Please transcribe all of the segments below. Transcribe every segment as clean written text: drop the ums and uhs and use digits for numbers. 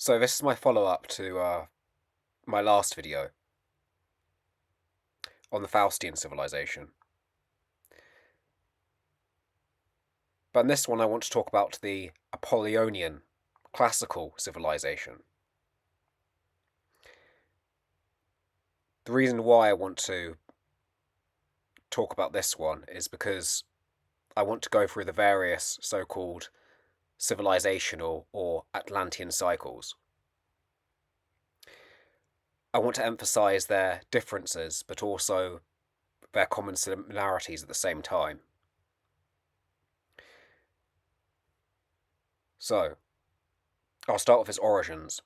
So this is my follow-up to my last video on the Faustian civilization. But in this one I want to talk about the Apollonian classical civilization. The reason why I want to talk about this one is because I want to go through the various so-called civilizational or Atlantean cycles. I want to emphasize their differences, but also their common similarities at the same time. So, I'll start with its origins.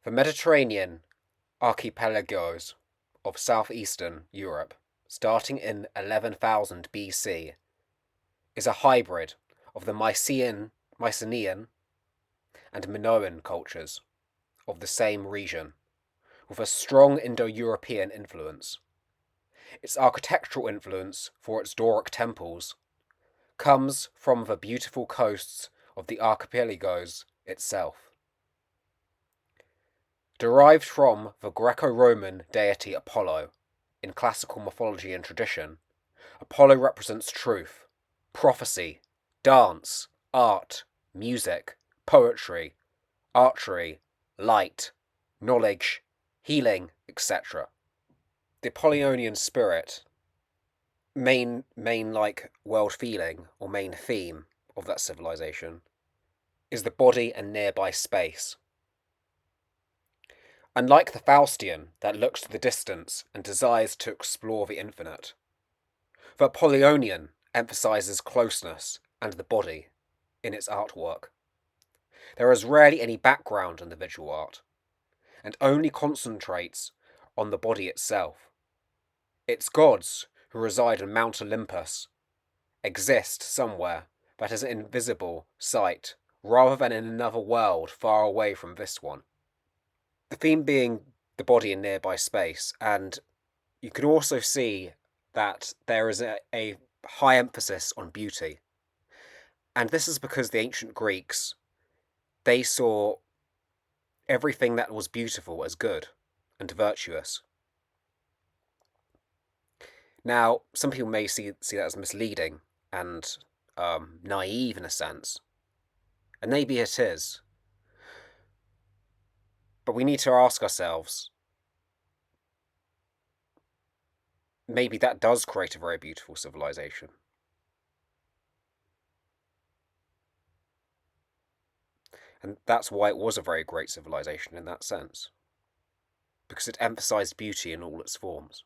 The Mediterranean archipelagos of southeastern Europe, starting in 11,000 BC, is a hybrid of the Mycenaean and Minoan cultures of the same region, with a strong Indo-European influence. Its architectural influence for its Doric temples comes from the beautiful coasts of the archipelagos itself. Derived from the Greco-Roman deity Apollo, in classical mythology and tradition, Apollo represents truth, prophecy, dance, art, music, poetry, archery, light, knowledge, healing, etc. The Apollonian spirit, main like world feeling or main theme of that civilization, is the body and nearby space. Unlike the Faustian that looks to the distance and desires to explore the infinite, the Apollonian emphasizes closeness and the body in its artwork. There is rarely any background in the visual art, and only concentrates on the body itself. Its gods, who reside on Mount Olympus, exist somewhere that is an invisible sight, rather than in another world far away from this one. The theme being the body in nearby space, and you can also see that there is a high emphasis on beauty. And this is because the ancient Greeks, they saw everything that was beautiful as good and virtuous. Now, some people may see that as misleading and naive in a sense, and maybe it is. But we need to ask ourselves, maybe that does create a very beautiful civilization. And that's why it was a very great civilization in that sense, because it emphasized beauty in all its forms.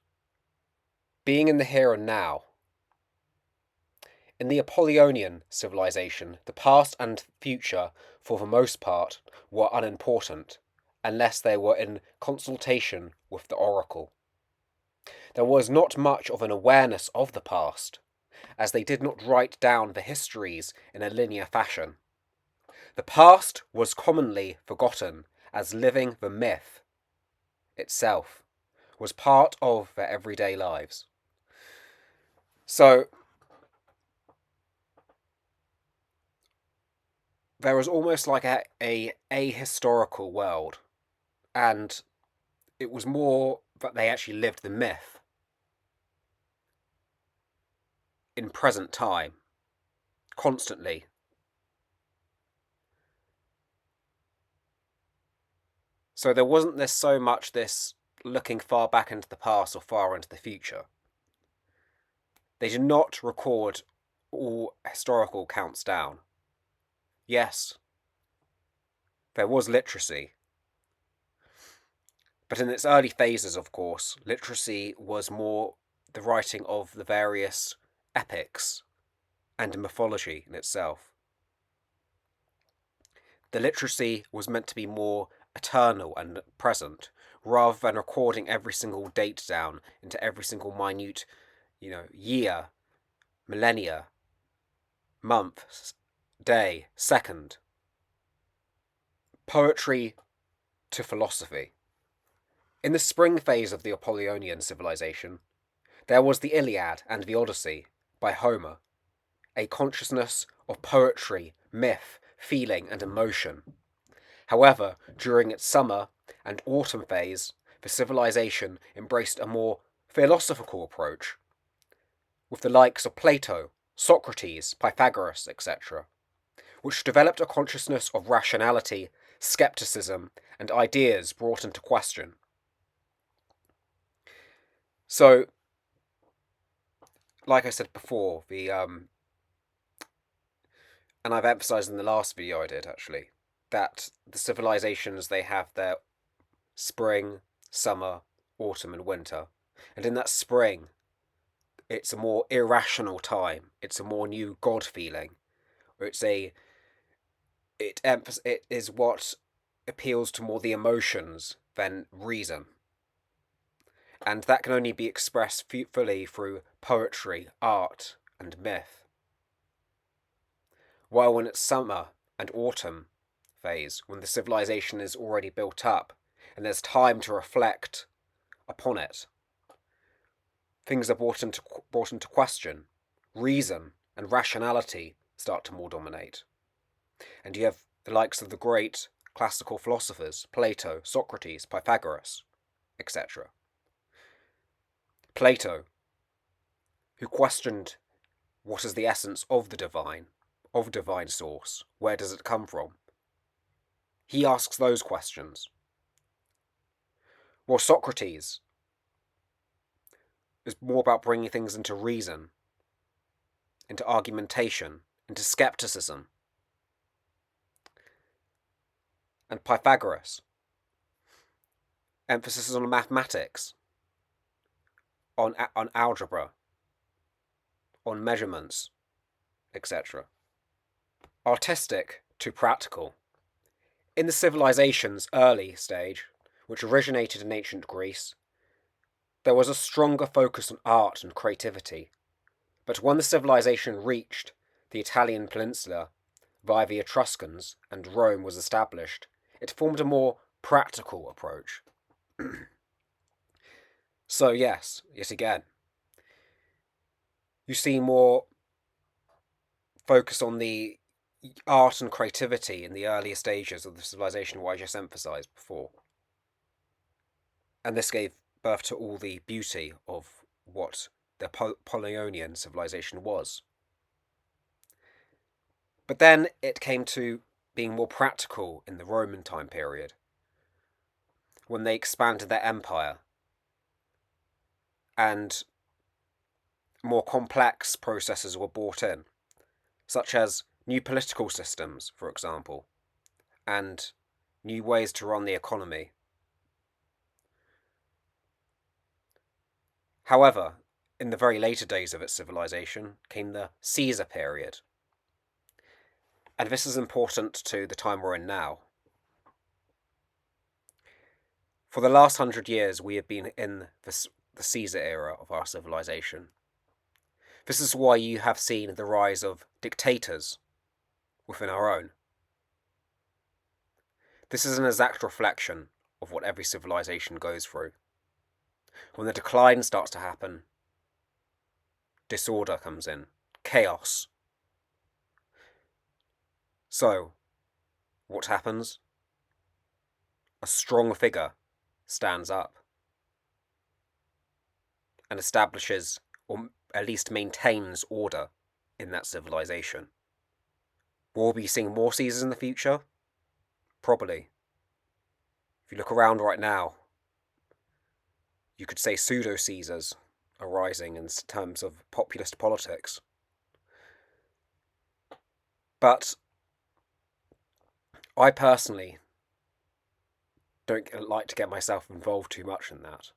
Being in the here and now. In the Apollonian civilization, the past and future, for the most part, were unimportant, unless they were in consultation with the oracle. There was not much of an awareness of the past, as they did not write down the histories in a linear fashion. The past was commonly forgotten, as living the myth itself was part of their everyday lives. So, there was almost like a ahistorical world, and it was more that they actually lived the myth in present time, constantly. So there wasn't so much this looking far back into the past or far into the future. They did not record all historical accounts down. Yes, there was literacy. But in its early phases, of course, literacy was more the writing of the various epics and mythology in itself. The literacy was meant to be more eternal and present, rather than recording every single date down into every single minute, year, millennia, month, day, second. Poetry to philosophy. In the spring phase of the Apollonian civilization, there was the Iliad and the Odyssey by Homer, a consciousness of poetry, myth, feeling, and emotion. However, during its summer and autumn phase, the civilization embraced a more philosophical approach, with the likes of Plato, Socrates, Pythagoras, etc., which developed a consciousness of rationality, skepticism, and ideas brought into question. So, like I said before, and I've emphasized in the last video I did actually, that the civilizations, they have their spring, summer, autumn, and winter. And in that spring, it's a more irrational time. It's a more new God feeling. It is what appeals to more the emotions than reason. And that can only be expressed fully through poetry, art, and myth. While when it's summer and autumn phase, when the civilization is already built up and there's time to reflect upon it, things are brought into question. Reason and rationality start to more dominate. And you have the likes of the great classical philosophers, Plato, Socrates, Pythagoras, etc. Plato, who questioned what is the essence of the divine, of divine source, where does it come from? He asks those questions. While Socrates is more about bringing things into reason, into argumentation, into skepticism. And Pythagoras, emphasis on mathematics, on algebra, on measurements, etc. Artistic to practical. In the civilization's early stage, which originated in ancient Greece, there was a stronger focus on art and creativity. But when the civilization reached the Italian peninsula via the Etruscans and Rome was established, it formed a more practical approach. So yes, yet again, you see more focus on the art and creativity in the earlier stages of the civilization, what I just emphasised before. And this gave birth to all the beauty of what the Apollonian civilization was. But then it came to being more practical in the Roman time period, when they expanded their empire and more complex processes were brought in, such as new political systems, for example, and new ways to run the economy. However, in the very later days of its civilization came the Caesar period. And this is important to the time we're in now. For the last 100 years, we have been in the Caesar era of our civilization. This is why you have seen the rise of dictators within our own. This is an exact reflection of what every civilization goes through. When the decline starts to happen, disorder comes in, chaos. So, what happens? A strong figure stands up and establishes, or at least maintains, order in that civilization. Will we be seeing more Caesars in the future? Probably. If you look around right now, you could say pseudo-Caesars are rising in terms of populist politics. But I personally don't like to get myself involved too much in that.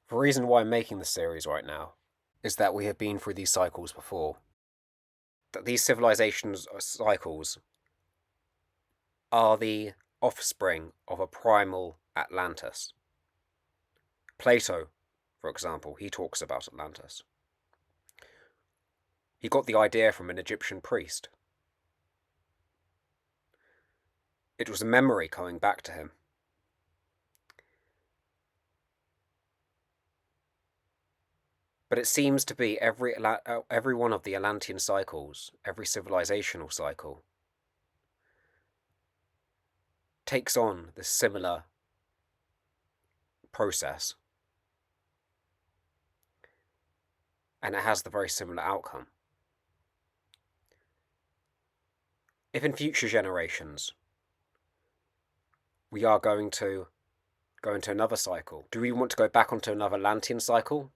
The reason why I'm making this series right now is that we have been through these cycles before. That these civilizations cycles are the offspring of a primal Atlantis. Plato, for example, he talks about Atlantis. He got the idea from an Egyptian priest. It was a memory coming back to him. But it seems to be every one of the Atlantean cycles, every civilizational cycle, takes on this similar process, and it has the very similar outcome. If in future generations we are going to go into another cycle, do we want to go back onto another Atlantean cycle?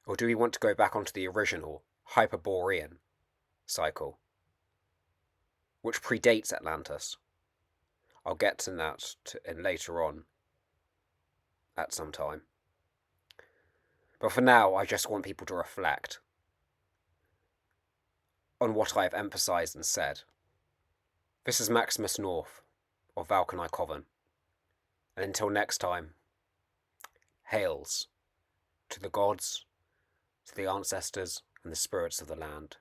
Or do we want to go back onto the original Hyperborean cycle, which predates Atlantis? I'll get to that later on at some time. But for now, I just want people to reflect on what I have emphasised and said. This is Maximus North of Valkyrie Coven, and until next time, hails to the gods, to the ancestors, and the spirits of the land.